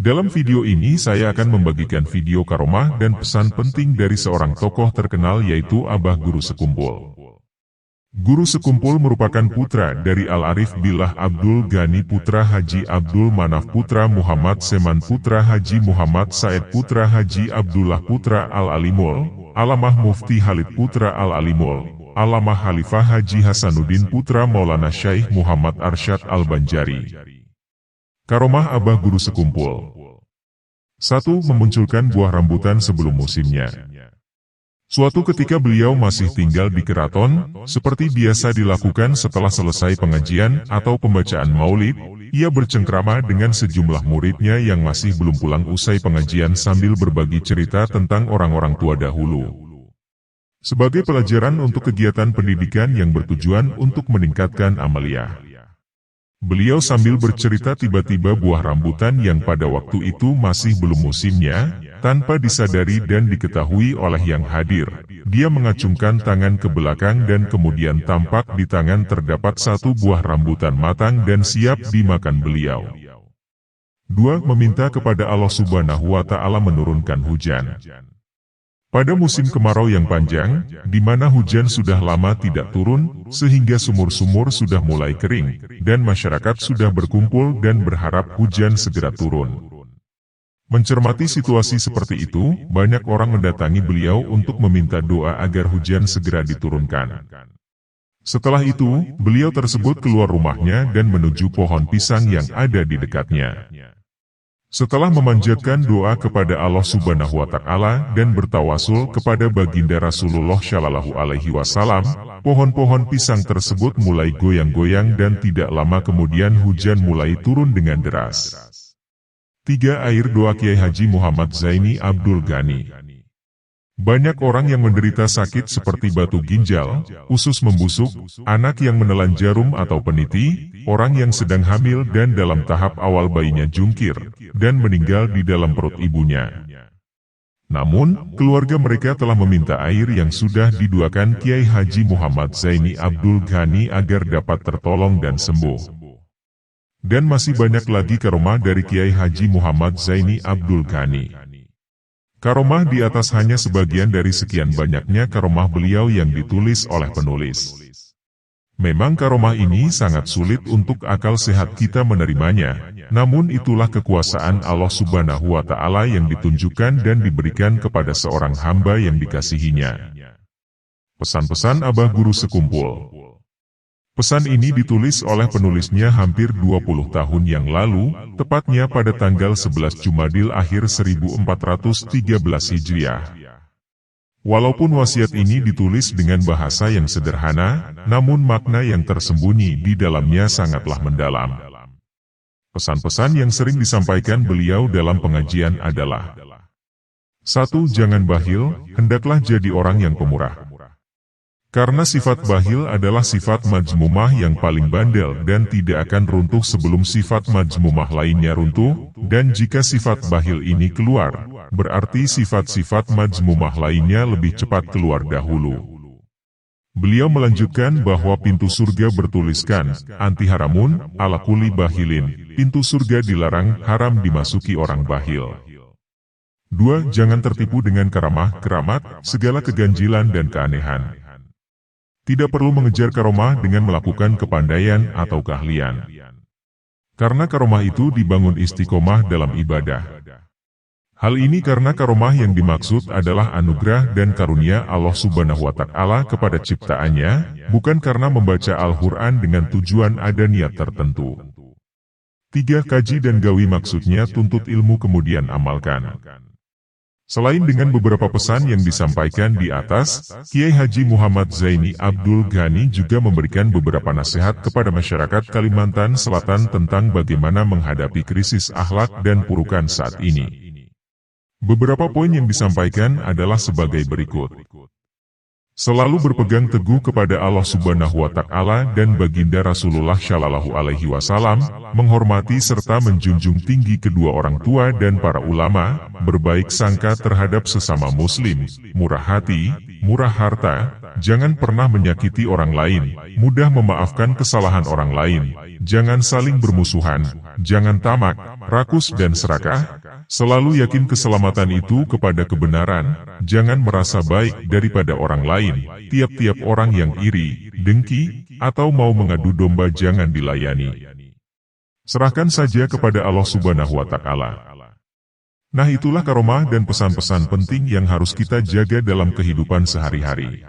Dalam video ini saya akan membagikan video karomah dan pesan penting dari seorang tokoh terkenal yaitu Abah Guru Sekumpul. Guru Sekumpul merupakan putra dari Al-Arif Billah Abdul Ghani putra Haji Abdul Manaf putra Muhammad Seman putra Haji Muhammad Said putra Haji Abdullah putra Al-Alimul, Alamah Mufti Khalid putra Al-Alimul, Alamah Khalifah Haji Hasanuddin putra Maulana Syaikh Muhammad Arsyad Al-Banjari. Karomah Abah Guru Sekumpul. 1. Memunculkan buah rambutan sebelum musimnya. Suatu ketika beliau masih tinggal di keraton, seperti biasa dilakukan setelah selesai pengajian atau pembacaan maulid, ia bercengkrama dengan sejumlah muridnya yang masih belum pulang usai pengajian sambil berbagi cerita tentang orang-orang tua dahulu. Sebagai pelajaran untuk kegiatan pendidikan yang bertujuan untuk meningkatkan amaliyah. Beliau sambil bercerita tiba-tiba buah rambutan yang pada waktu itu masih belum musimnya, tanpa disadari dan diketahui oleh yang hadir. Dia mengacungkan tangan ke belakang dan kemudian tampak di tangan terdapat satu buah rambutan matang dan siap dimakan beliau. 2. Meminta kepada Allah Subhanahu wa Ta'ala menurunkan hujan. Pada musim kemarau yang panjang, di mana hujan sudah lama tidak turun, sehingga sumur-sumur sudah mulai kering, dan masyarakat sudah berkumpul dan berharap hujan segera turun. Mencermati situasi seperti itu, banyak orang mendatangi beliau untuk meminta doa agar hujan segera diturunkan. Setelah itu, beliau tersebut keluar rumahnya dan menuju pohon pisang yang ada di dekatnya. Setelah memanjatkan doa kepada Allah Subhanahu wa Ta'ala dan bertawasul kepada baginda Rasulullah Shallallahu Alaihi Wasallam, pohon-pohon pisang tersebut mulai goyang-goyang dan tidak lama kemudian hujan mulai turun dengan deras. 3. Air doa Kiai Haji Muhammad Zaini Abdul Ghani. Banyak orang yang menderita sakit seperti batu ginjal, usus membusuk, anak yang menelan jarum atau peniti, orang yang sedang hamil dan dalam tahap awal bayinya jungkir, dan meninggal di dalam perut ibunya. Namun, keluarga mereka telah meminta air yang sudah diduakan Kiai Haji Muhammad Zaini Abdul Ghani agar dapat tertolong dan sembuh. Dan masih banyak lagi karomah dari Kiai Haji Muhammad Zaini Abdul Ghani. Karomah di atas hanya sebagian dari sekian banyaknya karomah beliau yang ditulis oleh penulis. Memang karomah ini sangat sulit untuk akal sehat kita menerimanya, namun itulah kekuasaan Allah Subhanahu wa Ta'ala yang ditunjukkan dan diberikan kepada seorang hamba yang dikasihinya. Pesan-pesan Abah Guru Sekumpul. Pesan ini ditulis oleh penulisnya hampir 20 tahun yang lalu, tepatnya pada tanggal 11 Jumadil akhir 1413 Hijriah. Walaupun wasiat ini ditulis dengan bahasa yang sederhana, namun makna yang tersembunyi di dalamnya sangatlah mendalam. Pesan-pesan yang sering disampaikan beliau dalam pengajian adalah 1. Jangan bakhil, hendaklah jadi orang yang pemurah. Karena sifat bakhil adalah sifat majmumah yang paling bandel dan tidak akan runtuh sebelum sifat majmumah lainnya runtuh, dan jika sifat bakhil ini keluar, berarti sifat-sifat majmumah lainnya lebih cepat keluar dahulu. Beliau melanjutkan bahwa pintu surga bertuliskan, anti haramun, ala kulli bakhilin, pintu surga dilarang haram dimasuki orang bakhil. 2. Jangan tertipu dengan karamah, keramat, segala keganjilan dan keanehan. Tidak perlu mengejar karomah dengan melakukan kepandaian atau keahlian. Karena karomah itu dibangun istiqomah dalam ibadah. Hal ini karena karomah yang dimaksud adalah anugerah dan karunia Allah Subhanahu wa Ta'ala kepada ciptaannya, bukan karena membaca Al-Quran dengan tujuan ada niat tertentu. 3. Kaji dan gawi maksudnya tuntut ilmu kemudian amalkan. Selain dengan beberapa pesan yang disampaikan di atas, Kiai Haji Muhammad Zaini Abdul Ghani juga memberikan beberapa nasihat kepada masyarakat Kalimantan Selatan tentang bagaimana menghadapi krisis akhlak dan purukan saat ini. Beberapa poin yang disampaikan adalah sebagai berikut. Selalu berpegang teguh kepada Allah Subhanahu wa Ta'ala dan baginda Rasulullah Shallallahu Alaihi Wasallam, menghormati serta menjunjung tinggi kedua orang tua dan para ulama, berbaik sangka terhadap sesama muslim, murah hati, murah harta, jangan pernah menyakiti orang lain, mudah memaafkan kesalahan orang lain, jangan saling bermusuhan, jangan tamak, rakus dan serakah, selalu yakin keselamatan itu kepada kebenaran, jangan merasa baik daripada orang lain, tiap-tiap orang yang iri, dengki, atau mau mengadu domba jangan dilayani. Serahkan saja kepada Allah Subhanahu wa Ta'ala. Nah, itulah karomah dan pesan-pesan penting yang harus kita jaga dalam kehidupan sehari-hari.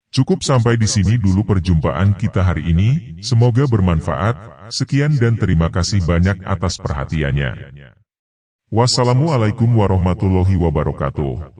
Cukup sampai di sini dulu perjumpaan kita hari ini, semoga bermanfaat. Sekian dan terima kasih banyak atas perhatiannya. Wassalamualaikum warahmatullahi wabarakatuh.